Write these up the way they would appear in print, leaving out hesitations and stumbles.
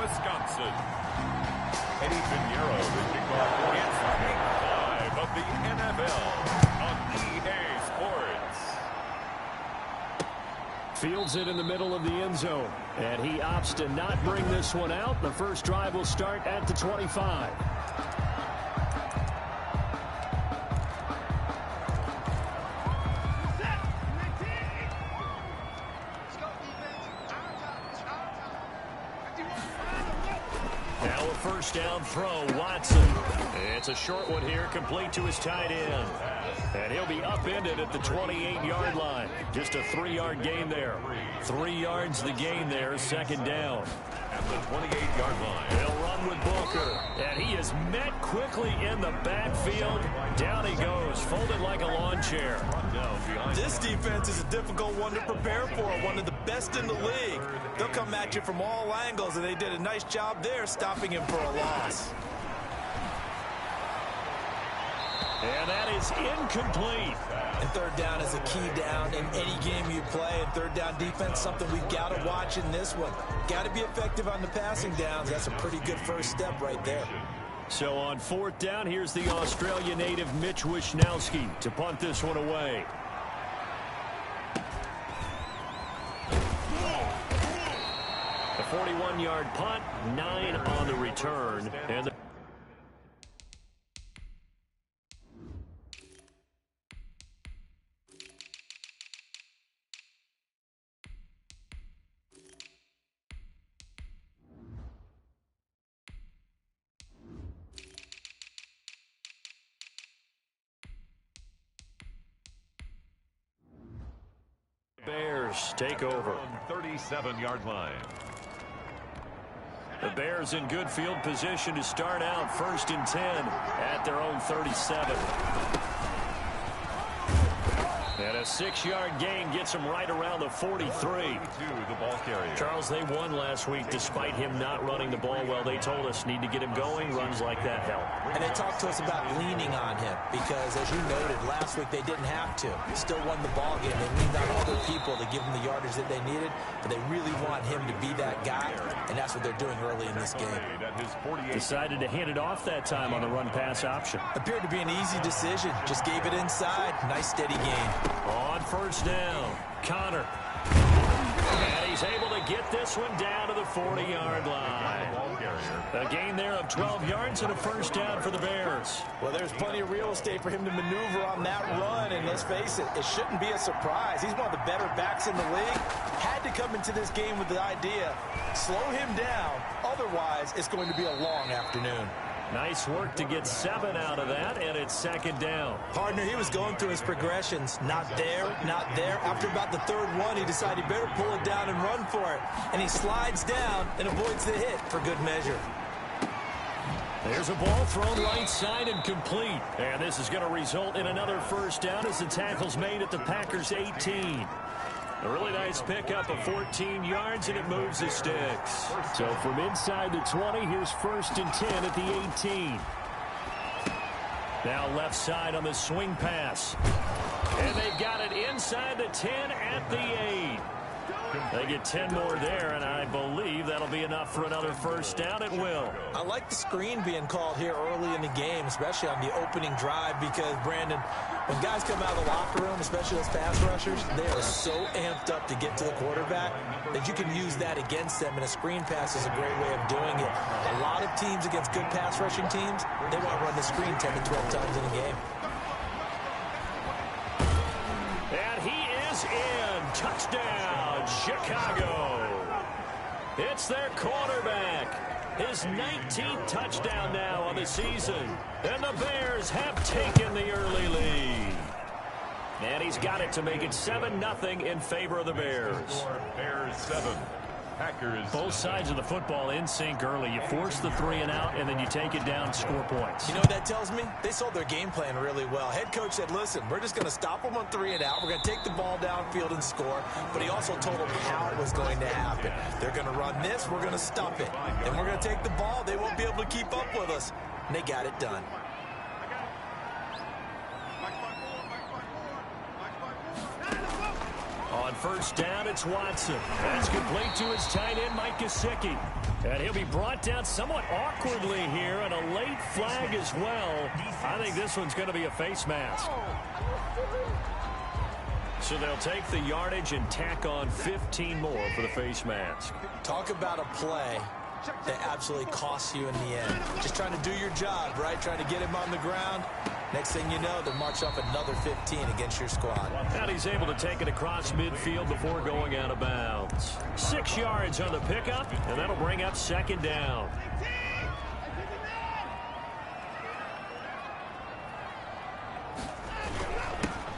Wisconsin. Eddie Pinheiro is kicked off. It's Week 5 of the NFL on EA Sports. Fields it in the middle of the end zone, and he opts to not bring this one out. The first drive will start at the 25. Now a first down throw, Watson. It's a short one here, complete to his tight end. And he'll be upended at the 28-yard line. Just a 3-yard gain there. 3 yards the gain there, second down. At the 28-yard line. He'll run with Booker. And he is met quickly in the backfield. Down he goes, folded like a lawn chair. This defense is a difficult one to prepare for. One of the best in the league. They'll come at you from all angles, and they did a nice job there stopping him for a loss. And that is incomplete. And third down is a key down in any game you play. And third down defense, something we've got to watch in this one. Got to be effective on the passing downs. That's a pretty good first step right there. So on fourth down, here's the Australia native Mitch Wishnowski to punt this one away. A 41-yard punt, 9 on the return. And Bears take over. 37-yard line. The Bears in good field position to start out first and 10 at their own 37. And a 6-yard gain gets them right around the 43. The ball carrier. Charles, they won last week despite him not running the ball well. They told us need to get him going. Runs like that help. And they talked to us about leaning on him because, as you noted, last week they didn't have to. Still won the ball game. They leaned on other people to give them the yardage that they needed, but they really want him to be that guy, and that's what they're doing early in this game. Decided to hand it off that time on the run-pass option. Appeared to be an easy decision. Just gave it inside. Nice, steady gain. On first down, Connor. And he's able to get this one down to the 40-yard line. A gain there of 12 yards and a first down for the Bears. Well, there's plenty of real estate for him to maneuver on that run, and let's face it, it shouldn't be a surprise. He's one of the better backs in the league. Had to come into this game with the idea, slow him down, otherwise it's going to be a long afternoon. Nice work to get 7 out of that, and it's second down. Partner, he was going through his progressions. Not there, not there. After about the third one, he decided he better pull it down and run for it. And he slides down and avoids the hit for good measure. There's a ball thrown right side and complete. And this is going to result in another first down as the tackle's made at the Packers' 18. A really nice pickup of 14 yards, and it moves the sticks. So from inside the 20, here's first and 10 at the 18. Now left side on the swing pass. And they've got it inside the 10 at the 8. They get 10 more there, and I believe that'll be enough for another first down. It will. I like the screen being called here early in the game, especially on the opening drive, because, Brandon, when guys come out of the locker room, especially those pass rushers, they are so amped up to get to the quarterback that you can use that against them, and a screen pass is a great way of doing it. A lot of teams against good pass rushing teams, they want to run the screen 10 to 12 times in a game. And he is in. Touchdown, Chicago. It's their quarterback. His 19th touchdown now on the season. And the Bears have taken the early lead. And he's got it to make it 7-0 in favor of the Bears. Bears 7. Packers. Both sides of the football in sync early. You force the 3 and out, and then you take it down, score points. You know what that tells me? They sold their game plan really well. Head coach said, listen, we're just going to stop them on 3 and out. We're going to take the ball downfield and score. But he also told them how it was going to happen. They're going to run this. We're going to stop it. And we're going to take the ball. They won't be able to keep up with us. And they got it done. On first down, it's Watson. That's complete to his tight end, Mike Gesicki. And he'll be brought down somewhat awkwardly here, and a late flag as well. I think this one's going to be a face mask. So they'll take the yardage and tack on 15 more for the face mask. Talk about a play that absolutely costs you in the end. Just trying to do your job, right? Trying to get him on the ground. Next thing you know, they'll march off another 15 against your squad. And he's able to take it across midfield before going out of bounds. 6 yards on the pickup, and that'll bring up second down.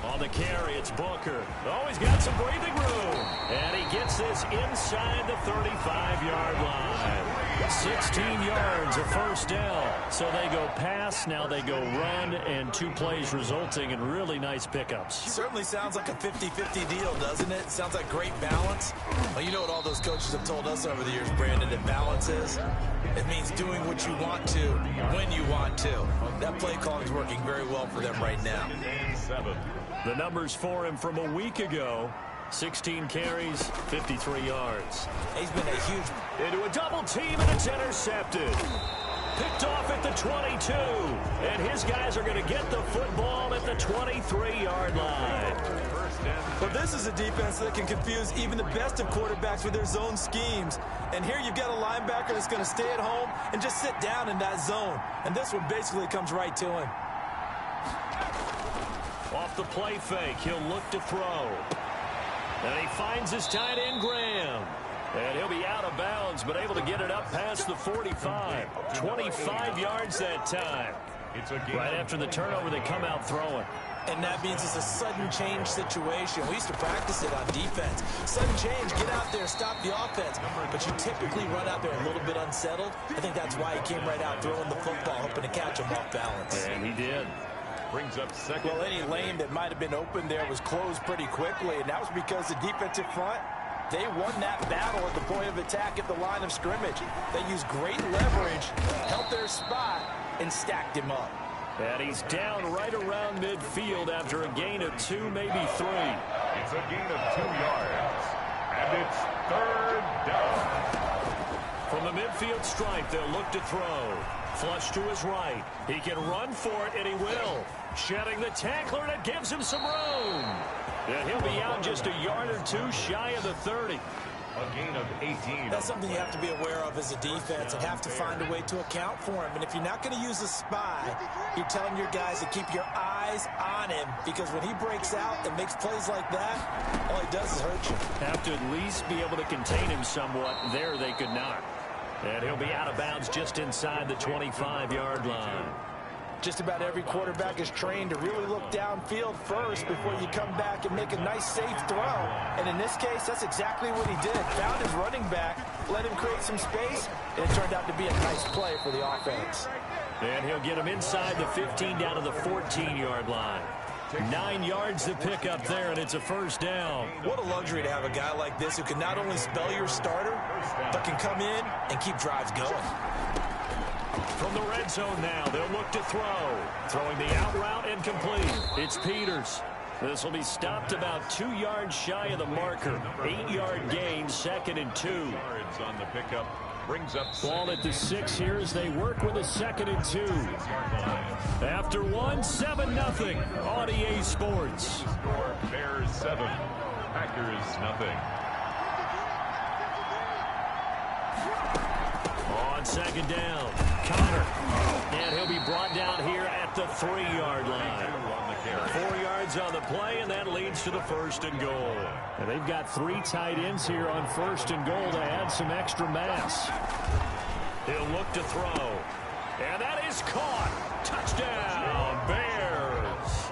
On the carry, it's Booker. Oh, he's got some breathing room. And he gets this inside the 35-yard line. 16 yards, a first down. So they go pass, now they go run, and 2 plays resulting in really nice pickups. Certainly sounds like a 50-50 deal, doesn't it? Sounds like great balance. Well, you know what all those coaches have told us over the years, Brandon, that balance is? It means doing what you want to, when you want to. That play call is working very well for them right now. The numbers for him from a week ago: 16 carries, 53 yards. He's been a huge... Into a double team, and it's intercepted. Picked off at the 22. And his guys are going to get the football at the 23-yard line. But this is a defense that can confuse even the best of quarterbacks with their zone schemes. And here you've got a linebacker that's going to stay at home and just sit down in that zone. And this one basically comes right to him. Off the play fake, he'll look to throw. And he finds his tight end, Graham. And he'll be out of bounds, but able to get it up past the 45. 25 yards that time. Right after the turnover, they come out throwing. And that means it's a sudden change situation. We used to practice it on defense. Sudden change, get out there, stop the offense. But you typically run out there a little bit unsettled. I think that's why he came right out throwing the football, hoping to catch him off balance. And he did. Brings up second. Well, any lane that might have been open there was closed pretty quickly, and that was because the defensive front, they won that battle at the point of attack at the line of scrimmage. They used great leverage, held their spot, and stacked him up. And he's down right around midfield after a gain of 2, maybe 3. It's a gain of 2 yards. And it's third down. From the midfield stripe, they'll look to throw. Flush to his right. He can run for it, and he will. Shedding the tackler, and it gives him some room. And he'll be out just a yard or 2 shy of the 30. A gain of 18. That's something you have to be aware of as a defense and have to find a way to account for him. And if you're not going to use a spy, you're telling your guys to keep your eyes on him, because when he breaks out and makes plays like that, all he does is hurt you. Have to at least be able to contain him somewhat. There they could not. And he'll be out of bounds just inside the 25-yard line. Just about every quarterback is trained to really look downfield first before you come back and make a nice, safe throw. And in this case, that's exactly what he did. Found his running back, let him create some space, and it turned out to be a nice play for the offense. And he'll get him inside the 15 down to the 14-yard line. 9 yards to pick up there, and it's a first down. What a luxury to have a guy like this who can not only spell your starter, but can come in and keep drives going. From the red zone now, they'll look to throw. Throwing the out route incomplete. It's Peters. This will be stopped about 2 yards shy of the marker. 8-yard gain, 2nd and 2. Yards on the pickup. Brings up ball at the 6 here as they work with a 2nd and 2. After 1, 7-0 on EA Sports. Score Bears 7, Packers nothing. On 2nd down, Connor. And he'll be brought down here at the 3-yard line. 4 yards on the play, and that leads to the 1st and goal. And they've got 3 tight ends here on 1st and goal to add some extra mass. He'll look to throw. And that is caught. Touchdown, Bears.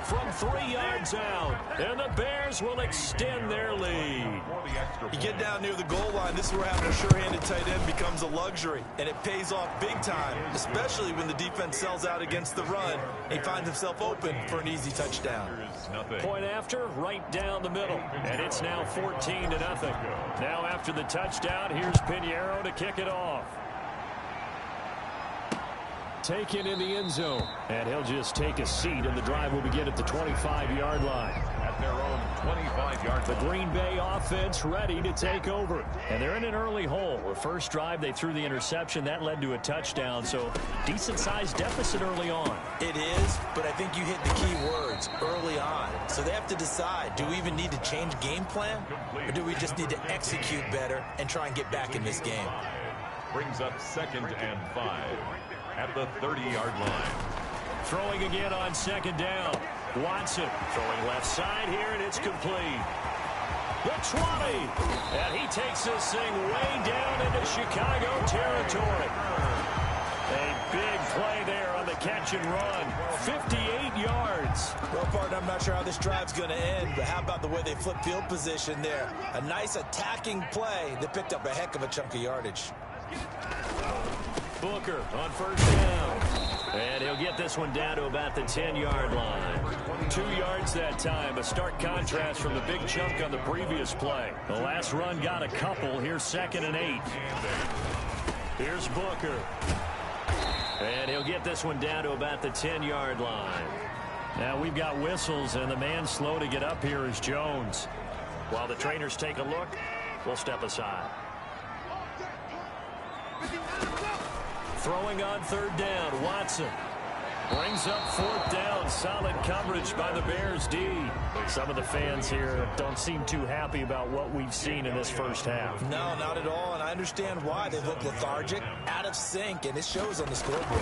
From 3 yards out, and the Bears will extend their lead. You get down near the goal line, this is where having a sure-handed tight end becomes a luxury, and it pays off big time, especially when the defense sells out against the run, and he finds himself open for an easy touchdown. Point after, right down the middle, and it's now 14-0. Now after the touchdown, here's Pinheiro to kick it off. Taken in the end zone, and he'll just take a seat, and the drive will begin at the 25-yard line. At their own 25-yard The line. Green Bay offense ready to take over. And they're in an early hole. The first drive, they threw the interception. That led to a touchdown. So decent-sized deficit early on. It is, but I think you hit the key words, early on. So they have to decide, do we even need to change game plan? Or do we just need to execute better and try and get back in this game? Brings up 2nd and 5 at the 30-yard line. Throwing again on 2nd down. Watson throwing left side here, and it's complete. The 20. And he takes this thing way down into Chicago territory. A big play there on the catch and run. 58 yards. Well, partner, I'm not sure how this drive's going to end, but how about the way they flip field position there? A nice attacking play that picked up a heck of a chunk of yardage. Booker on 1st down. And he'll get this one down to about the 10-yard line. 2 yards that time. A stark contrast from the big chunk on the previous play. The last run got a couple. Here's 2nd and 8. Here's Booker. And he'll get this one down to about the 10-yard line. Now we've got whistles, and the man slow to get up here is Jones. While the trainers take a look, we'll step aside. Throwing on 3rd down, Watson. Brings up 4th down. Solid coverage by the Bears D. Some of the fans here don't seem too happy about what we've seen in this first half. No, not at all, and I understand why. They look lethargic, out of sync, and it shows on the scoreboard.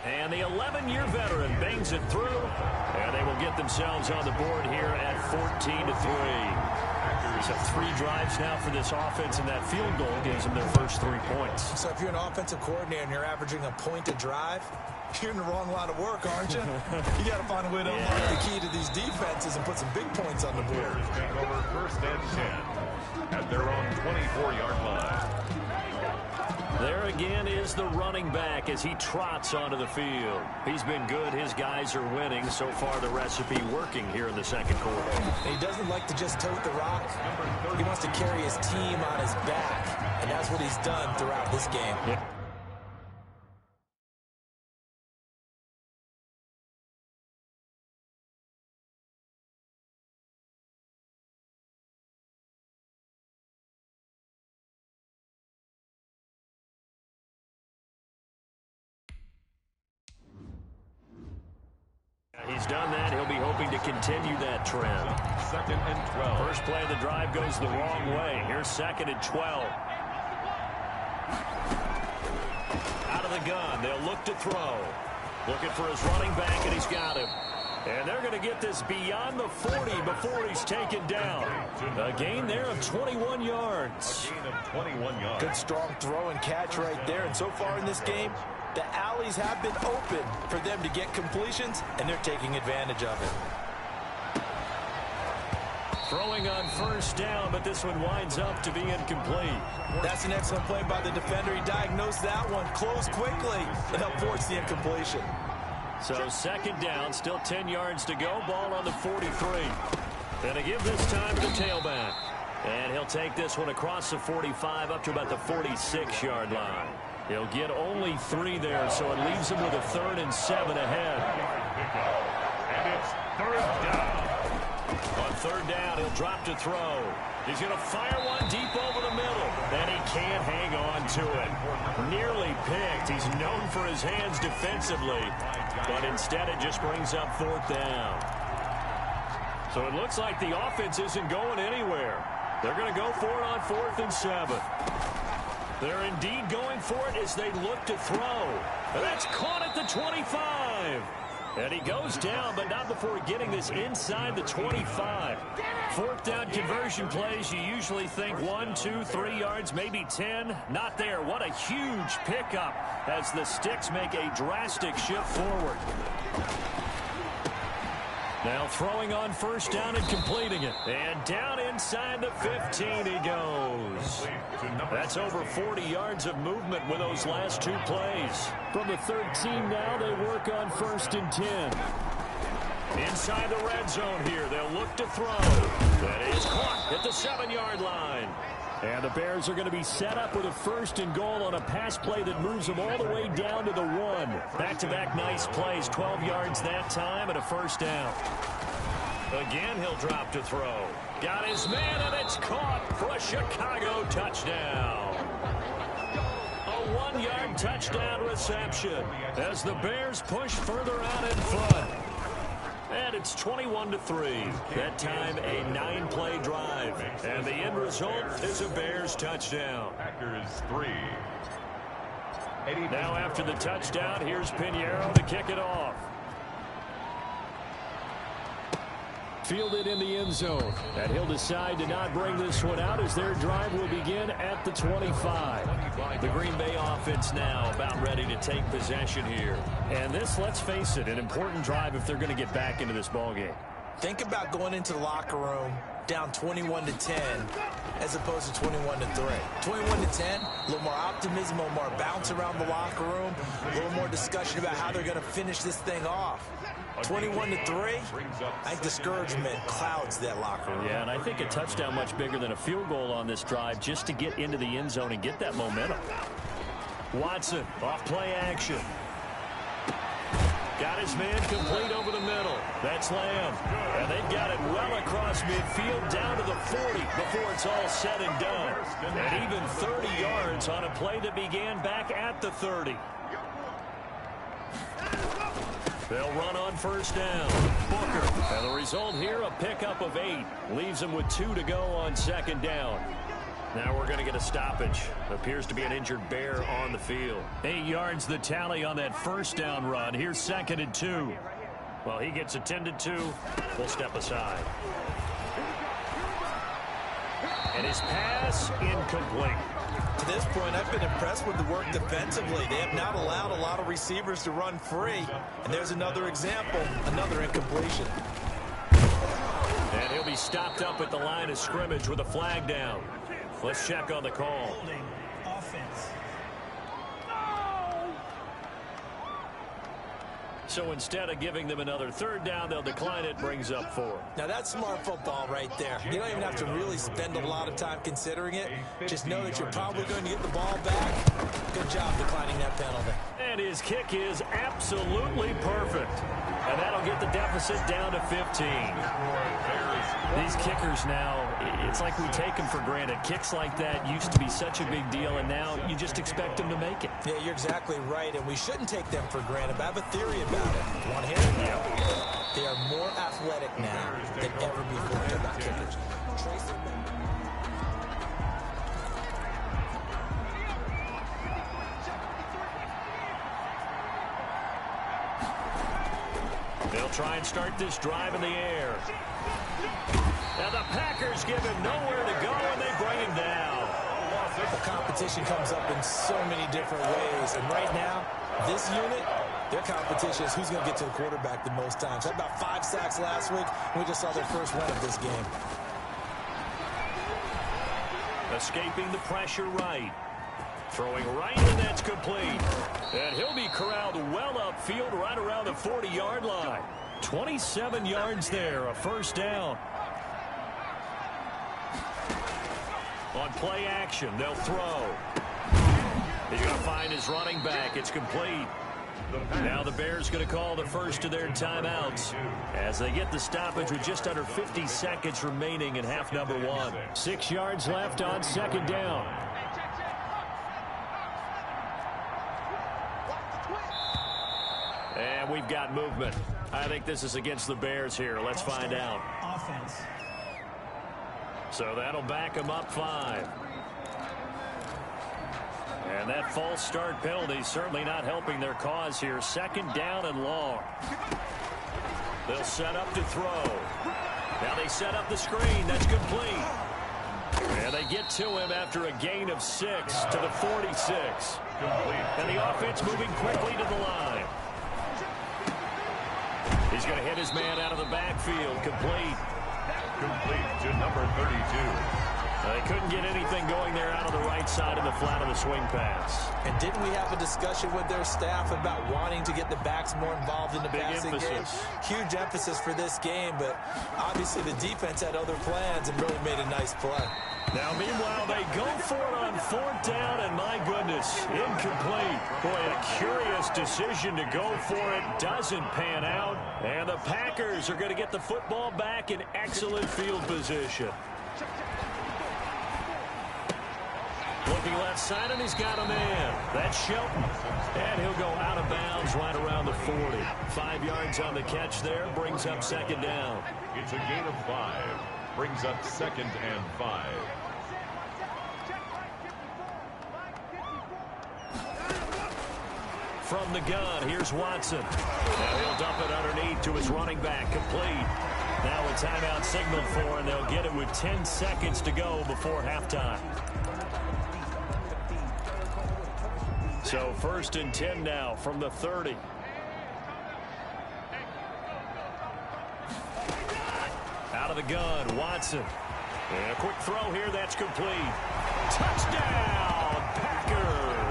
And the 11-year veteran bangs it through, and they will get themselves on the board here at 14-3. So 3 drives now for this offense, and that field goal gives them their first 3 points. So if you're an offensive coordinator and you're averaging a point a drive, you're in the wrong line of work, aren't you? You got to find a way to unlock the key to these defenses and put some big points on the board. Take over 1st and 10 at their own 24-yard line. There again is the running back as he trots onto the field. He's been good. His guys are winning. So far, the recipe working here in the 2nd quarter. He doesn't like to just tote the rock. He wants to carry his team on his back, and that's what he's done throughout this game. Yeah. He's done that. He'll be hoping to continue that trend. 2nd and 12. First play of the drive goes the wrong way. Here's 2nd and 12. Out of the gun. They'll look to throw. Looking for his running back, and he's got him. And they're going to get this beyond the 40 before he's taken down. A gain there of 21 yards. A gain of 21 yards. Good strong throw and catch right there. And so far in this game, the alleys have been open for them to get completions, and they're taking advantage of it. Throwing on 1st down, but this one winds up to be incomplete. That's an excellent play by the defender. He diagnosed that one, closed quickly, and helped force the incompletion. So 2nd down, still 10 yards to go. Ball on the 43. And to give this time to the tailback. And he'll take this one across the 45 up to about the 46-yard line. He'll get only 3 there, so it leaves him with a 3rd and 7 ahead. And it's 3rd down. On 3rd down, he'll drop to throw. He's going to fire one deep over the middle. And he can't hang on to it. Nearly picked. He's known for his hands defensively. But instead, it just brings up 4th down. So it looks like the offense isn't going anywhere. They're going to go for it on 4th and 7. They're indeed going for it as they look to throw. And that's caught at the 25. And he goes down, but not before getting this inside the 25. 4th down conversion plays, you usually think 1, 2, 3 yards, maybe 10. Not there. What a huge pickup as the Sticks make a drastic shift forward. Now throwing on 1st down and completing it. And down inside the 15 he goes. That's over 40 yards of movement with those last 2 plays. From the 13 now, they work on 1st and 10. Inside the red zone here, they'll look to throw. That is caught at the 7-yard line. And the Bears are going to be set up with a 1st and goal on a pass play that moves them all the way down to the 1. Back-to-back nice plays, 12 yards that time and a 1st down. Again, he'll drop to throw. Got his man, and it's caught for a Chicago touchdown. A 1-yard touchdown reception as the Bears push further out in front. And it's 21-3. That time, a 9-play drive. And the end result is a Bears touchdown. Packers 3. Now after the touchdown, here's Pinheiro to kick it off. Fielded in the end zone. And he'll decide to not bring this one out as their drive will begin at the 25. The Green Bay offense now about ready to take possession here. And this, let's face it, an important drive if they're going to get back into this ballgame. Think about going into the locker room down 21-10 as opposed to 21-3. 21-10, a little more optimism, a little more bounce around the locker room, a little more discussion about how they're going to finish this thing off. 21-3, I think discouragement clouds that locker room. Yeah, and I think a touchdown much bigger than a field goal on this drive just to get into the end zone and get that momentum. Watson, off play action. Got his man complete over the middle. That's Lamb. And they've got it well across midfield down to the 40 before it's all said and done. And even 30 yards on a play that began back at the 30. They'll run on first down. Booker. And the result here, a pickup of 8. Leaves them with 2 to go on second down. Now we're going to get a stoppage. Appears to be an injured Bear on the field. 8 yards the tally on that first down run. Here's 2nd and 2. Well, he gets attended to. We'll step aside. And his pass incomplete. To this point, I've been impressed with the work defensively. They have not allowed a lot of receivers to run free. And there's another example, another incompletion. And he'll be stopped up at the line of scrimmage with a flag down. Let's check on the call. Offense. So instead of giving them another third down, they'll decline it, brings up 4. Now that's smart football right there. You don't even have to really spend a lot of time considering it. Just know that you're probably going to get the ball back. Good job declining that penalty. And his kick is absolutely perfect. And that'll get the deficit down to 15. These kickers now, it's like we take them for granted. Kicks like that used to be such a big deal, and now you just expect them to make it. Yeah, you're exactly right, and we shouldn't take them for granted. But I have a theory about it. Want to hear it? Yeah. They are more athletic now than ever before. About kickers. They'll try and start this drive in the air. Now the Packers give him nowhere to go, and they bring him down. The competition comes up in so many different ways, and right now, this unit, their competition is who's going to get to the quarterback the most times. Had about 5 sacks last week, and we just saw their first win of this game. Escaping the pressure right. Throwing right, and that's complete. And he'll be corralled well upfield right around the 40-yard line. 27 yards there, a first down. On play action, they'll throw. He's going to find his running back. It's complete. Now the Bears going to call the first of their timeouts as they get the stoppage with just under 50 seconds remaining in half number 1. 6 yards left on second down. And we've got movement. I think this is against the Bears here. Let's find out. Offense. So that'll back them up 5. And that false start penalty certainly not helping their cause here. Second down and long. They'll set up to throw. Now they set up the screen. That's complete. And they get to him after a gain of 6 to the 46. And the offense moving quickly to the line. He's going to hit his man out of the backfield. Complete. Complete to number 32. They couldn't get anything going there out of the right side of the flat of the swing pass. And didn't we have a discussion with their staff about wanting to get the backs more involved in the passing game? Huge emphasis for this game, but obviously the defense had other plans and really made a nice play. Now, meanwhile, they go for it on 4th down, and my goodness, incomplete. Boy, a curious decision to go for it. Doesn't pan out, and the Packers are going to get the football back in excellent field position. Looking left side, and he's got a man. That's Shelton. And he'll go out of bounds right around the 40. 5 yards on the catch there, brings up 2nd down. It's a gain of 5. Brings up 2nd and 5. From the gun, here's Watson. Now he'll dump it underneath to his running back, complete. Now a timeout signaled for, and they'll get it with 10 seconds to go before halftime. So 1st and 10 now from the 30. Out of the gun, Watson. And a quick throw here, that's complete. Touchdown, Packers!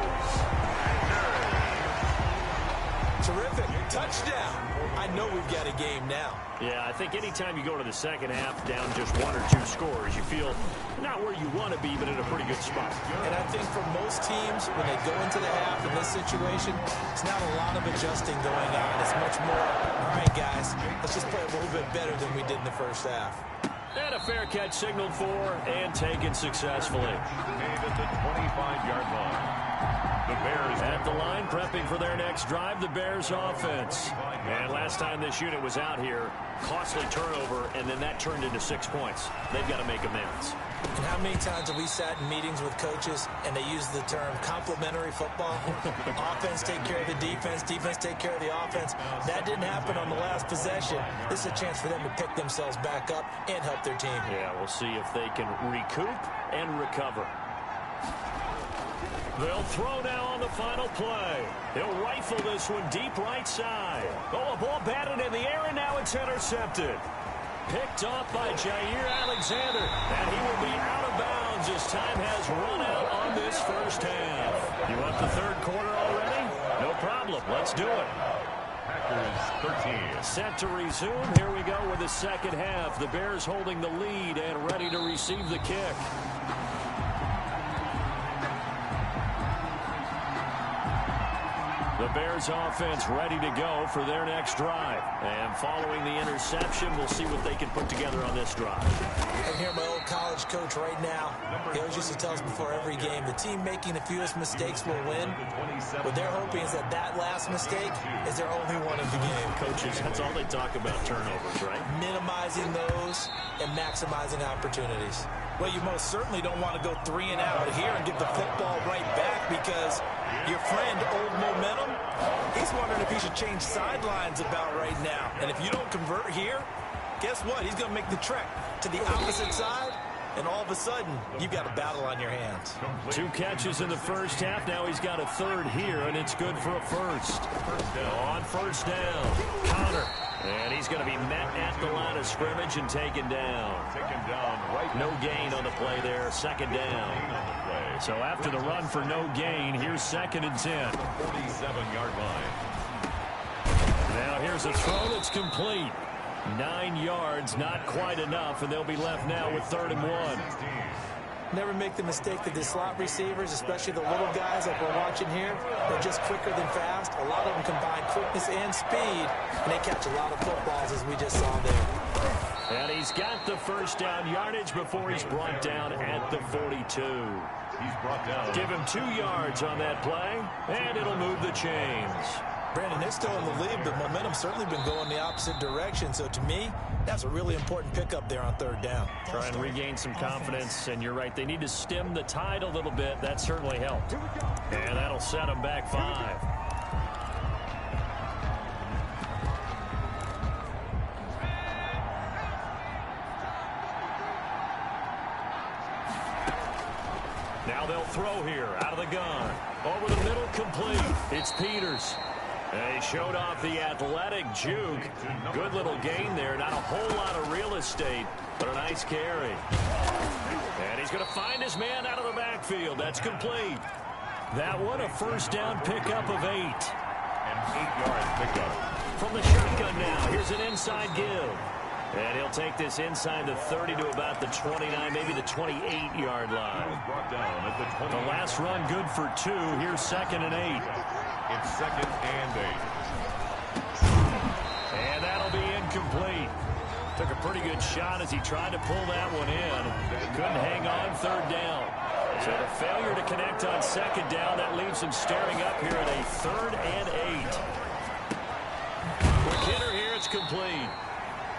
Terrific. Touchdown. I know we've got a game now. Yeah, I think anytime you go to the second half down just 1 or 2 scores, you feel not where you want to be, but in a pretty good spot. And I think for most teams, when they go into the half in this situation, it's not a lot of adjusting going on. It's much more, all right, guys, let's just play a little bit better than we did in the first half. And a fair catch signaled for and taken successfully. And at the 25-yard line. The Bears at the line, prepping for their next drive, the Bears offense. And last time this unit was out here, costly turnover, and then that turned into 6 points. They've got to make amends. And how many times have we sat in meetings with coaches and they use the term complementary football? Offense take care of the defense, defense take care of the offense. That didn't happen on the last possession. This is a chance for them to pick themselves back up and help their team. Yeah, we'll see if they can recoup and recover. They'll throw now on the final play. He'll rifle this one deep right side. Oh, a ball batted in the air, and now it's intercepted. Picked off by Jair Alexander, and he will be out of bounds as time has run out on this first half. You want the 3rd quarter already? No problem. Let's do it. Packers 13. Set to resume. Here we go with the second half. The Bears holding the lead and ready to receive the kick. The Bears offense ready to go for their next drive. And following the interception, we'll see what they can put together on this drive. I hear my old college coach right now. He always used to tell us before every game, the team making the fewest mistakes will win. What they're hoping is that last mistake is their only one of the game. Coaches, that's all they talk about, turnovers, right? Minimizing those and maximizing opportunities. Well, you most certainly don't want to go 3 and out here and give the football right back, because your friend, Old Momentum, he's wondering if he should change sidelines about right now. And if you don't convert here, guess what? He's going to make the trek to the opposite side, and all of a sudden, you've got a battle on your hands. 2 catches in the first half. Now he's got a 3rd here, and it's good for a first. On 1st down, Connor. And he's going to be met at the line of scrimmage and taken down. No gain on the play there, 2nd down. So after the run for no gain, here's 2nd and 10. 47-yard line. Now here's a throw that's complete. 9 yards, not quite enough, and they'll be left now with 3rd and 1. Never make the mistake that the slot receivers, especially the little guys like we're watching here, they're just quicker than fast. A lot of them combine quickness and speed, and they catch a lot of footballs, as we just saw there. And he's got the 1st down yardage before he's brought down at the 42. He's brought down. Give him 2 yards on that play, and it'll move the chains. Brandon, they're still in the lead, but momentum's certainly been going the opposite direction. So to me, that's a really important pickup there on 3rd down. Try and regain some confidence, and you're right, they need to stem the tide a little bit. That certainly helped. And that'll set them back 5. Now they'll throw here out of the gun. Over the middle, complete. It's Peters. They showed off the athletic juke. Good little gain there. Not a whole lot of real estate, but a nice carry. And he's going to find his man out of the backfield. That's complete. That one, a first down pickup of 8. And 8-yard pickup. From the shotgun now, here's an inside give. And he'll take this inside the 30 to about the 29, maybe the 28-yard line. The last run good for 2. Here's 2nd and 8. It's 2nd and 8. And that'll be incomplete. Took a pretty good shot as he tried to pull that one in. Couldn't hang on 3rd down. So the failure to connect on 2nd down, that leaves him staring up here at a 3rd and 8. Quick hitter here, it's complete.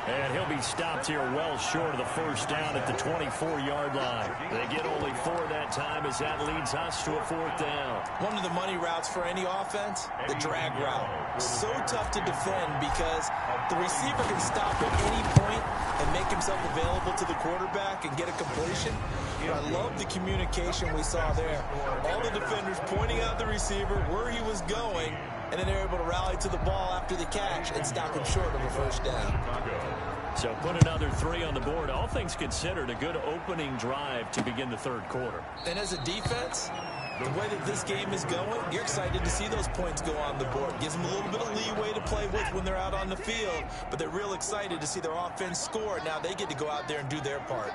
And he'll be stopped here well short of the first down at the 24-yard line. They get only 4 that time as that leads us to a 4th down. One of the money routes for any offense, the drag route. So tough to defend because the receiver can stop at any point and make himself available to the quarterback and get a completion. But I love the communication we saw there. All the defenders pointing out the receiver, where he was going, and then they're able to rally to the ball after the catch and stop him short of a first down. So put another 3 on the board. All things considered, a good opening drive to begin the 3rd quarter. And as a defense, the way that this game is going, you're excited to see those points go on the board. Gives them a little bit of leeway to play with when they're out on the field, but they're real excited to see their offense score. Now they get to go out there and do their part.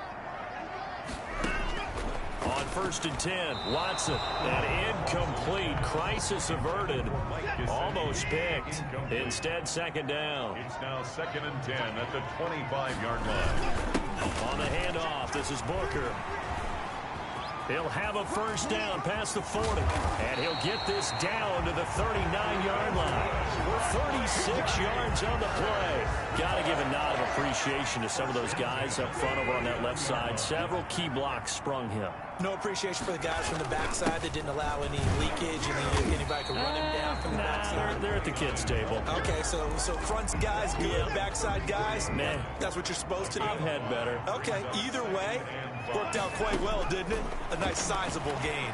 On 1st and 10, Watson, and incomplete. Crisis averted. Almost picked. Instead, 2nd down. It's now 2nd and 10 at the 25-yard line. On the handoff, this is Booker. He'll have a first down past the 40, and he'll get this down to the 39-yard line. We're 36 yards on the play. Got to give a nod of appreciation to some of those guys up front over on that left side. Several key blocks sprung him. No appreciation for the guys from the backside that didn't allow any leakage and anybody could run him down from the backside. They're at the kids' table. Okay, so front guys good, backside guys, nah. That's what you're supposed to do? I've had better. Okay, either way, worked out quite well, didn't it? A nice sizable gain.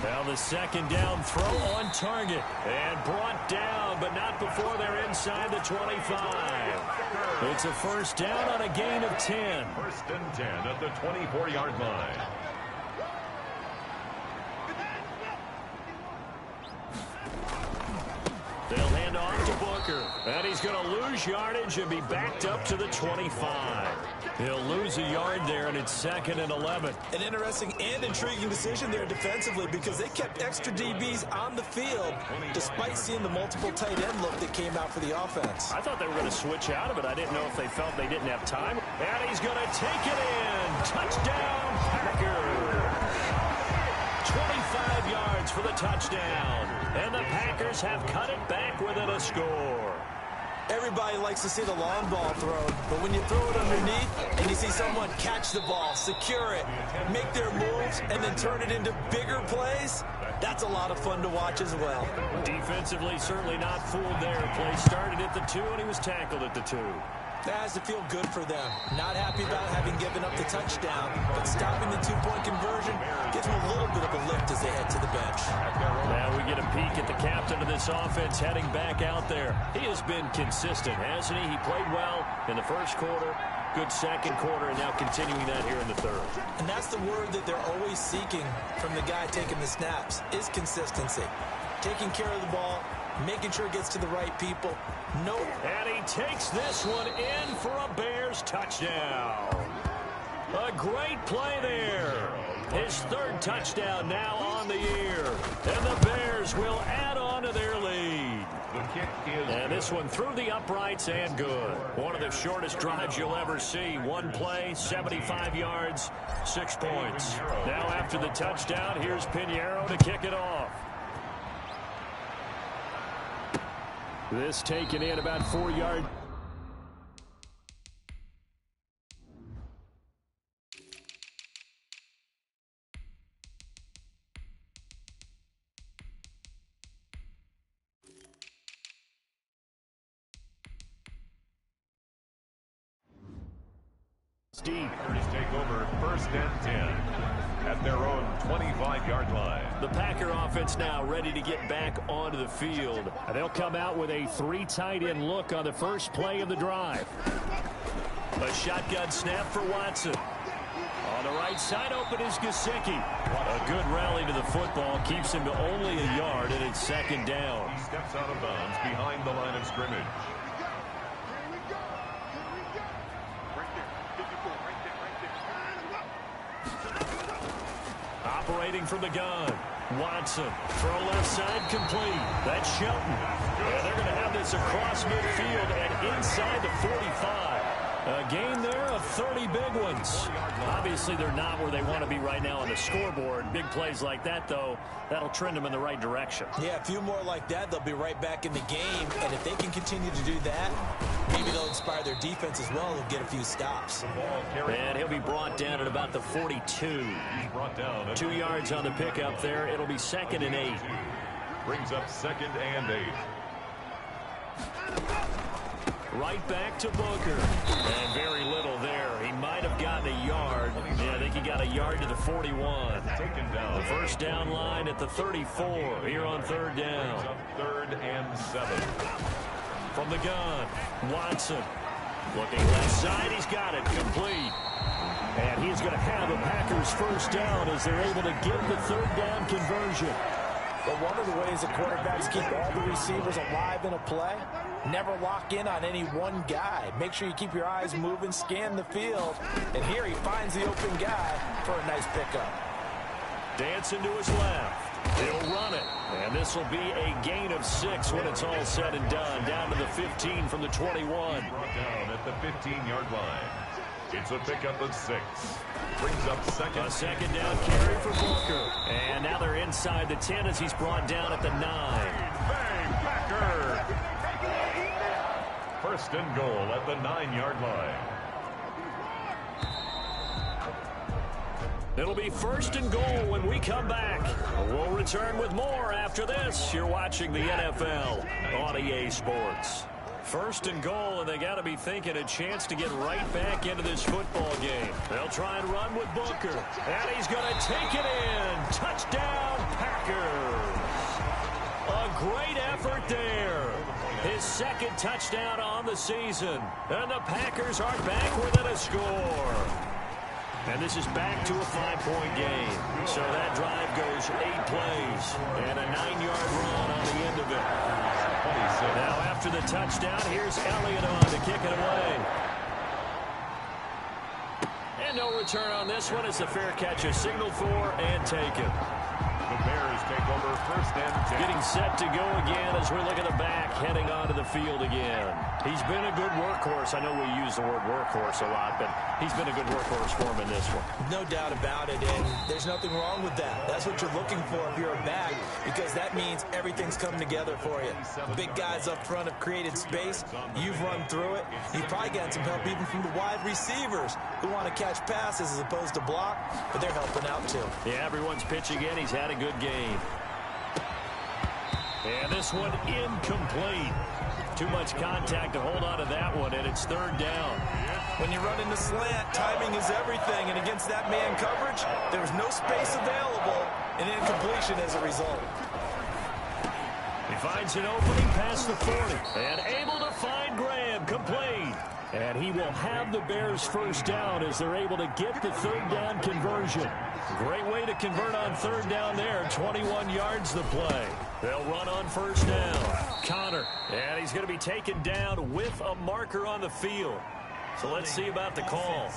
Well, the 2nd down throw on target and brought down, but not before they're inside the 25. It's a first down on a gain of 10. 1st and 10 at the 24-yard line. They'll hand off to Booker, and he's going to lose yardage and be backed up to the 25. He'll lose a yard there, and it's 2nd and 11. An interesting and intriguing decision there defensively because they kept extra DBs on the field despite seeing the multiple tight end look that came out for the offense. I thought they were going to switch out of it. I didn't know if they felt they didn't have time. And he's going to take it in. Touchdown, Packers. 25 yards for the touchdown. And the Packers have cut it back within a score. Everybody likes to see the long ball thrown, but when you throw it underneath and you see someone catch the ball, secure it, make their moves, and then turn it into bigger plays, that's a lot of fun to watch as well. Defensively, certainly not fooled there. Play started at the 2, and he was tackled at the 2. That has to feel good for them. Not happy about having given up the touchdown, but stopping the 2-point conversion gives them a little bit of a lift as they head to the bench. Now we get a peek at the captain of this offense heading back out there. He has been consistent, hasn't he? He played well in the 1st quarter, good 2nd quarter, and now continuing that here in the 3rd. And that's the word that they're always seeking from the guy taking the snaps, is consistency. Taking care of the ball, making sure it gets to the right people. And he takes this one in for a Bears touchdown. A great play there. His 3rd touchdown now on the year. And the Bears will add on to their lead. The kick is and this one through the uprights and good. One of the shortest drives you'll ever see. One play, 75 yards, 6 points. Now after the touchdown, here's Pinheiro to kick it off. This taken in about 4 yards. Steve, take over 1st and 10. at their own 25-yard line. The Packer offense now ready to get back onto the field. And they'll come out with a 3 tight end look on the first play of the drive. A shotgun snap for Watson. On the right side, open is Gesicki. A good rally to the football keeps him to only a yard, and it's second down. He steps out of bounds behind the line of scrimmage. Operating from the gun. Watson. Throw left side complete. That's Shelton. And they're going to have this across midfield and inside the 45. A gain there of 30 big ones. Obviously, they're not where they want to be right now on the scoreboard. Big plays like that, though, that'll trend them in the right direction. Yeah, a few more like that, they'll be right back in the game. And if they can continue to do that, maybe they'll inspire their defense as well and get a few stops. And he'll be brought down at about the 42. He's brought down 2 yards on the pickup there. It'll be 2nd and 8. Brings up 2nd and 8. Right back to Booker. And very little there. He might have gotten a yard. Yeah, I think he got a yard to the 41. Taken down. The first down line at the 34 here on 3rd down. 3rd and 7. From the gun, Watson. Looking left side, he's got it. Complete. And he's going to have a Packers first down as they're able to get the 3rd down conversion. But one of the ways the quarterbacks keep all the receivers alive in a play, never lock in on any one guy. Make sure you keep your eyes moving, scan the field. And here he finds the open guy for a nice pickup. Dancing to his left. He'll run it. And this will be a gain of 6 when it's all said and done. Down to the 15 from the 21. Brought down at the 15-yard line. It's a pickup of 6. Brings up 2nd. A 2nd down carry for Booker. And now they're inside the 10 as he's brought down at the 9. Bang, Packer! 1st and goal at the 9-yard line. It'll be 1st and goal when we come back. We'll return with more after this. You're watching the NFL on EA Sports. 1st and goal, and they got to be thinking a chance to get right back into this football game. They'll try and run with Booker, and he's going to take it in. Touchdown, Packers. A great effort there. His 2nd touchdown on the season, and the Packers are back within a score. And this is back to a 5-point game. So that drive goes 8 plays and a 9-yard run on the end of it. Now after the touchdown, here's Elliott on to kick it away. And no return on this one as the fair catch is signaled for and taken. The Bears take over 1st and 10. Getting set to go again as we look at the back heading onto the field again. He's been a good workhorse. I know we use the word workhorse a lot, but he's been a good workhorse for him in this one. No doubt about it, and there's nothing wrong with that. That's what you're looking for if you're a back, because that means everything's coming together for you. Big guys up front have created space. You've run through it. You've probably gotten some help even from the wide receivers who want to catch passes as opposed to block, but they're helping out too. Yeah, everyone's pitching in. He's had a good game. And this one incomplete. Too much contact to hold on to that one, and it's 3rd down. When you run in the slant, timing is everything, and against that man coverage, there's no space available, and incompletion as a result. He finds an opening past the 40, and able to find Graham, complete. And he will have the Bears first down as they're able to get the 3rd down conversion. Great way to convert on 3rd down there. 21 yards the play. They'll run on 1st down. Connor, and he's going to be taken down with a marker on the field. So let's see about the call.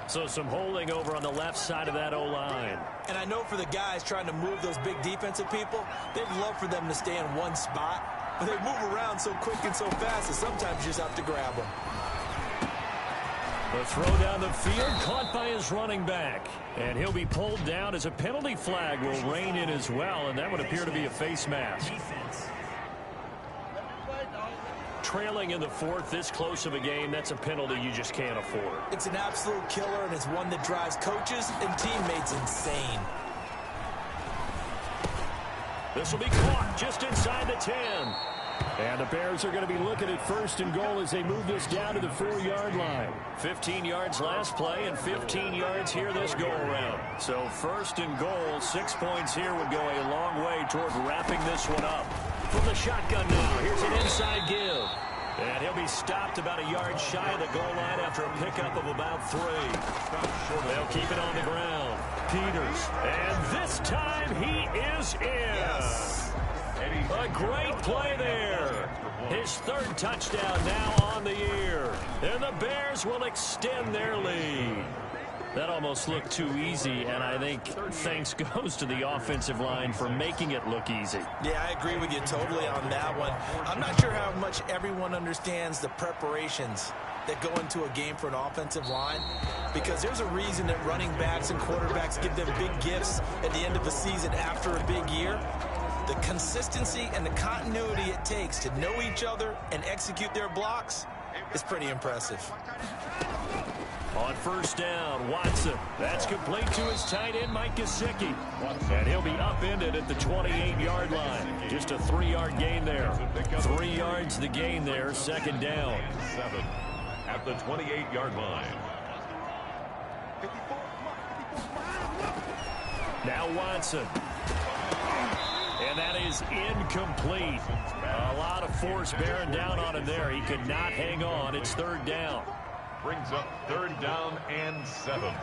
So some holding over on the left side of that O-line. And I know for the guys trying to move those big defensive people, they'd love for them to stay in one spot. But they move around so quick and so fast that sometimes you just have to grab them. The throw down the field, caught by his running back. And he'll be pulled down as a penalty flag will rein in as well, and that would appear to be a face mask. Trailing in the 4th, this close of a game, that's a penalty you just can't afford. It's an absolute killer, and it's one that drives coaches and teammates insane. This will be caught just inside the 10. And the Bears are going to be looking at first and goal as they move this down to the 4-yard line. 15 yards last play and 15 yards here this go-around. So first and goal, 6 points here would go a long way toward wrapping this one up. From the shotgun now, here's an inside give. And he'll be stopped about a yard shy of the goal line after a pickup of about 3. They'll keep it on the ground. Peters. And this time he is in. Yes. A great play there. His 3rd touchdown now on the year. And the Bears will extend their lead. That almost looked too easy, and I think thanks goes to the offensive line for making it look easy. Yeah, I agree with you totally on that one. I'm not sure how much everyone understands the preparations that go into a game for an offensive line, because there's a reason that running backs and quarterbacks give them big gifts at the end of the season after a big year. The consistency and the continuity it takes to know each other and execute their blocks is pretty impressive. On first down, Watson. That's complete to his tight end, Mike Gesicki. And he'll be upended at the 28-yard line. Just a 3-yard gain there. 3 yards the gain there, 2nd down. 7 at the 28-yard line. Now Watson. And that is incomplete. A lot of force bearing down on him there. He could not hang on. It's 3rd down. Brings up 3rd down and 7.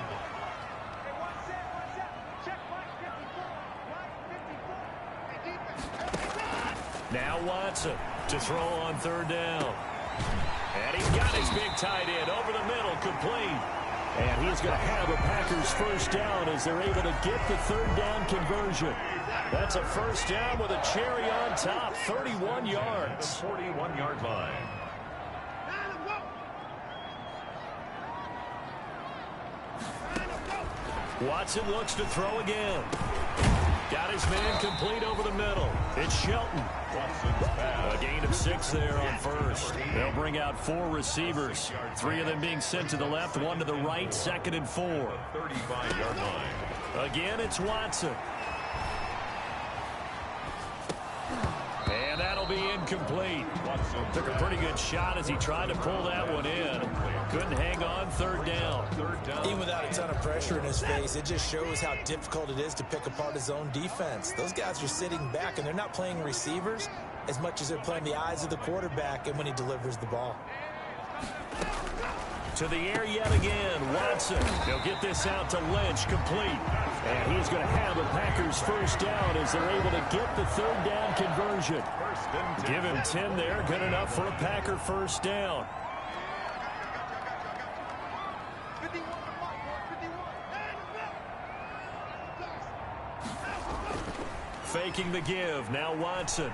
Now Watson to throw on 3rd down. And he's got his big tight end over the middle, complete. And he's going to have a Packers 1st down as they're able to get the 3rd down conversion. That's a 1st down with a cherry on top, 31 yards. 41-yard line. Watson looks to throw again. Got his man complete over the middle. It's Shelton. A gain of 6 there on 1st. They'll bring out 4 receivers. 3 of them being sent to the left, 1 to the right, 2nd and 4. 35-yard line. Again, it's Watson. And that'll be incomplete. Took a pretty good shot as he tried to pull that one in. Couldn't hang on, 3rd down. Even without a ton of pressure in his face, it just shows how difficult it is to pick apart his own defense. Those guys are sitting back, and they're not playing receivers as much as they're playing the eyes of the quarterback and when he delivers the ball. To the air yet again, Watson. They'll get this out to Lynch, complete. And he's going to have a Packers 1st down as they're able to get the 3rd down conversion. Give him 10 there, good enough for a Packer 1st down. Faking the give, now Watson.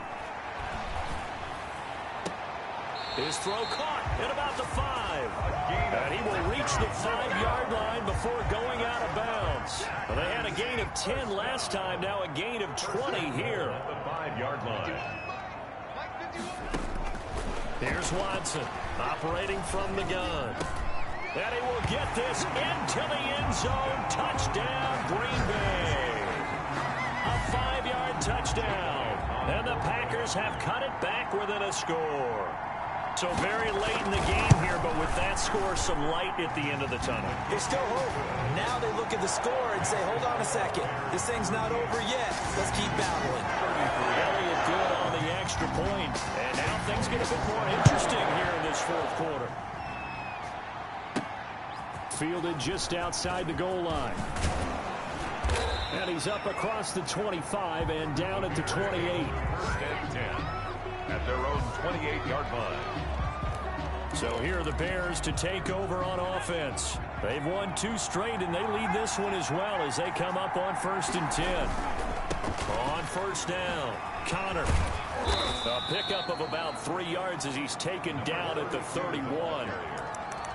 His throw caught at about the 5. And he will reach the 5-yard line before going out of bounds. Well, they had a gain of 10 last time, now a gain of 20 here. At the 5-yard line. Here's Watson operating from the gun. And he will get this into the end zone. Touchdown, Green Bay. A 5-yard touchdown. And the Packers have cut it back within a score. So very late in the game here, but with that score, some light at the end of the tunnel. There's still hope. Now they look at the score and say, hold on a second. This thing's not over yet. Let's keep battling. Elliott good on the extra point. And now things get a bit more interesting here in this 4th quarter. Fielded just outside the goal line. And he's up across the 25 and down at the 28. 1st and 10 at their own 28-yard line. So here are the Bears to take over on offense. They've won 2 straight, and they lead this one as well as they come up on 1st and 10. On 1st down, Connor. A pickup of about 3 yards as he's taken down at the 31.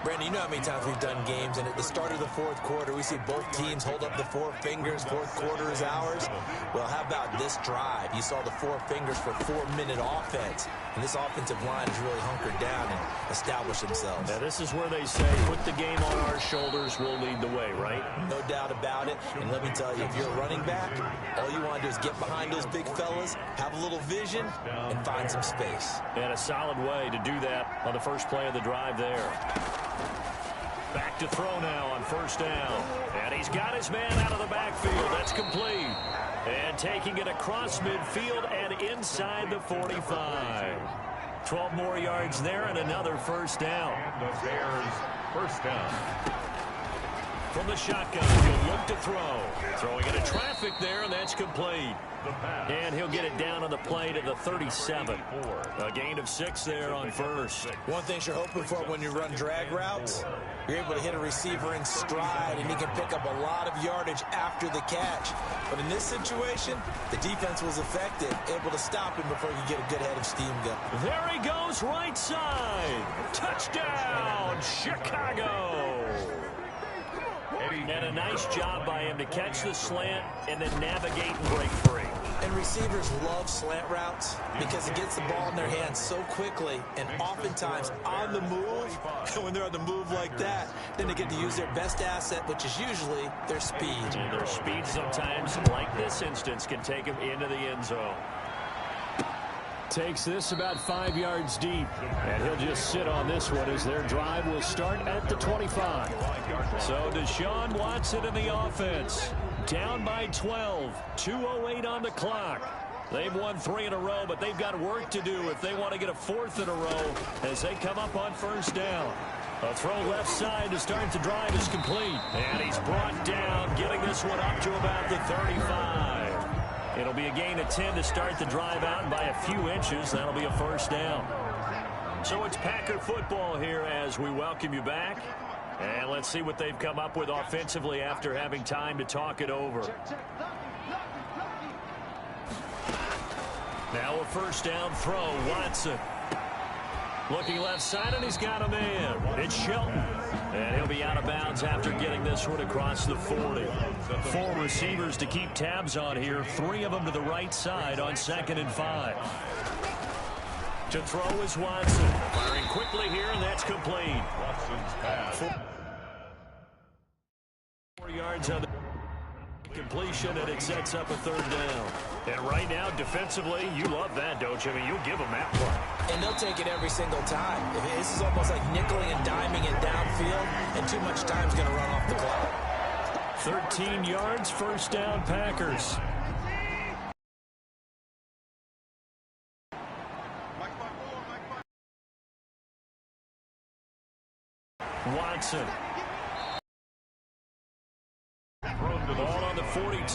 Brandon, you know how many times we've done games, and at the start of the fourth quarter, we see both teams hold up the four fingers, fourth quarter is ours. Well, how about this drive? You saw the four fingers for 4-minute offense, and this offensive line has really hunkered down and established themselves. Now, this is where they say, put the game on our shoulders, we'll lead the way, right? No doubt about it, and let me tell you, if you're a running back, all you want to do is get behind those big fellas, have a little vision, and find some space. And a solid way to do that on the first play of the drive there. Back to throw now on first down. And he's got his man out of the backfield. That's complete. And taking it across midfield and inside the 45. 12 more yards there and another first down. And the Bears first down. From the shotgun, he'll look to throw. Throwing into traffic there, and that's complete. And he'll get it down on the play to the 37. A gain of 6 there on first. One thing you're hoping for when you run drag routes, you're able to hit a receiver in stride, and he can pick up a lot of yardage after the catch. But in this situation, the defense was effective, able to stop him before he could get a good head of steam going. There he goes, right side. Touchdown, Chicago. And a nice job by him to catch the slant and then navigate and break free. And receivers love slant routes because it gets the ball in their hands so quickly and oftentimes on the move. And when they're on the move like that, then they get to use their best asset, which is usually their speed. And their speed sometimes, like this instance, can take them into the end zone. Takes this about 5 yards deep. And he'll just sit on this one as their drive will start at the 25. So Deshaun Watson in the offense. Down by 12. 2:08 on the clock. They've won 3 in a row, but they've got work to do if they want to get a 4th in a row as they come up on first down. A throw left side to start the drive is complete. And he's brought down, getting this one up to about the 35. It'll be a gain of 10 to start the drive out, and by a few inches, that'll be a first down. So it's Packer football here as we welcome you back. And let's see what they've come up with offensively after having time to talk it over. Now a first down throw, Watson. Looking left side, and he's got a man. It's Shelton. And he'll be out of bounds after getting this one across the 40. 4 receivers to keep tabs on here. 3 of them to the right side on 2nd and 5. To throw is Watson. Firing quickly here, and that's complete. Watson's pass. 4 yards on the completion, and it sets up a 3rd down. And right now, defensively, you love that, don't you? I mean, you'll give them that play. And they'll take it every single time. This is almost like nickeling and diming it downfield, and too much time's going to run off the clock. 13 yards, first down, Packers. Watson. Ball on the 42.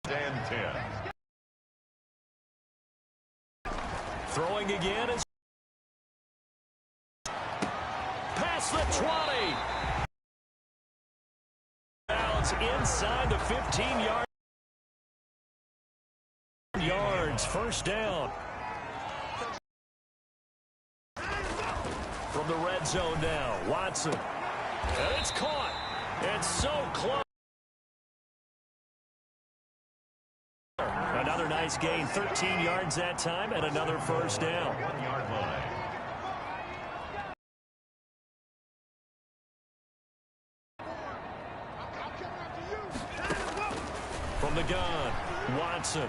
And 10. Throwing again is past the 20. Bounce inside the 15-yard yards. First down. From the red zone now, Watson. And it's caught. It's so close. Another nice gain, 13 yards that time, and another first down. 1-yard line. From the gun, Watson.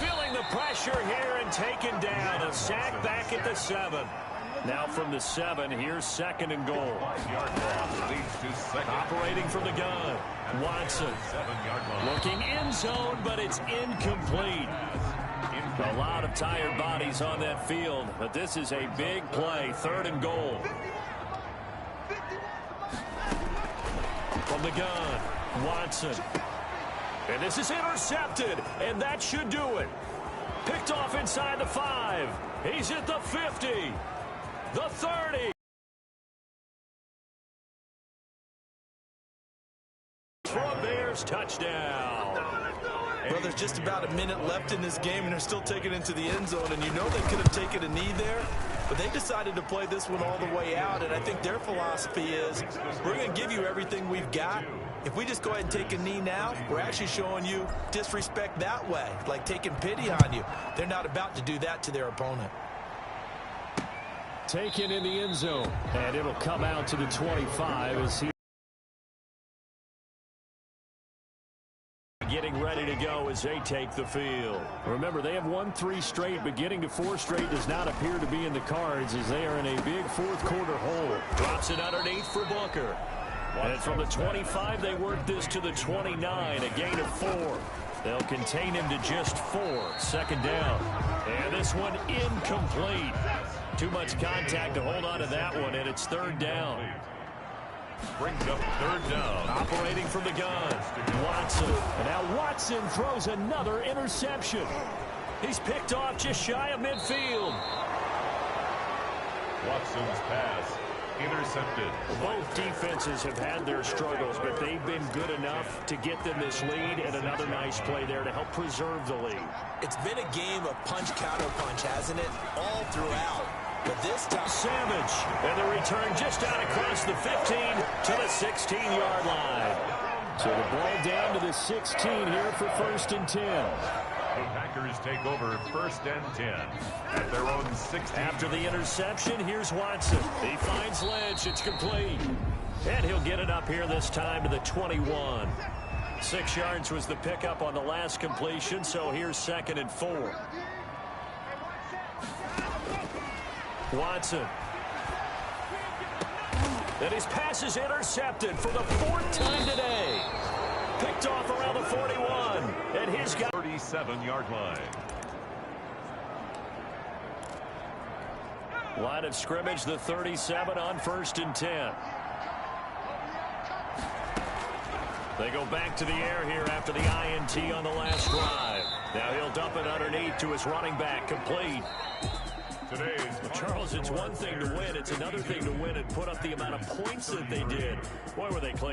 Feeling the pressure here and taken down. A sack back at the 7. Now from the 7, here's 2nd and goal. 5-yard loss leads to second. Operating from the gun, Watson. 7-yard line. Looking in zone, but it's incomplete. A lot of tired bodies on that field, but this is a big play. 3rd and goal. From the gun, Watson. And this is intercepted, and that should do it. Picked off inside the 5. He's at the 50, the 30. For a Bears touchdown. Well, there's just about a minute left in this game, and they're still taking it into the end zone. And you know they could have taken a knee there, but they decided to play this one all the way out. And I think their philosophy is, we're going to give you everything we've got. If we just go ahead and take a knee now, we're actually showing you disrespect that way, like taking pity on you. They're not about to do that to their opponent. Taken in the end zone, and it'll come out to the 25 as he getting ready to go as they take the field. Remember, they have won 3 straight, but getting to 4 straight does not appear to be in the cards as they are in a big fourth quarter hole. Drops it underneath for Booker. And from the 25, they work this to the 29, a gain of 4. They'll contain him to just 4. Second down. And this one incomplete. Too much contact to hold on to that one, and it's third down. Brings up third down. Operating from the gun, Watson. And now Watson throws another interception. He's picked off just shy of midfield. Watson's pass intercepted. Both defenses have had their struggles, but they've been good enough to get them this lead, and another nice play there to help preserve the lead. It's been a game of punch-counter-punch, hasn't it? All throughout. But this time, Savage, and the return just out across the 15 to the 16-yard line. So the ball down to the 16 here for 1st and 10. The Packers take over 1st and 10 at their own 16. After the interception, here's Watson. He finds Lynch. It's complete. And he'll get it up here this time to the 21. 6 yards was the pickup on the last completion, so here's 2nd and 4. Watson. And his pass is intercepted for the 4th time today. Picked off around the 41. And his guy 37-yard line. Line of scrimmage, the 37 on 1st and 10. They go back to the air here after the INT on the last drive. Now he'll dump it underneath to his running back, complete. Charles, it's one thing to win. It's another thing to win and put up the amount of points that they did. Boy, were they clicking.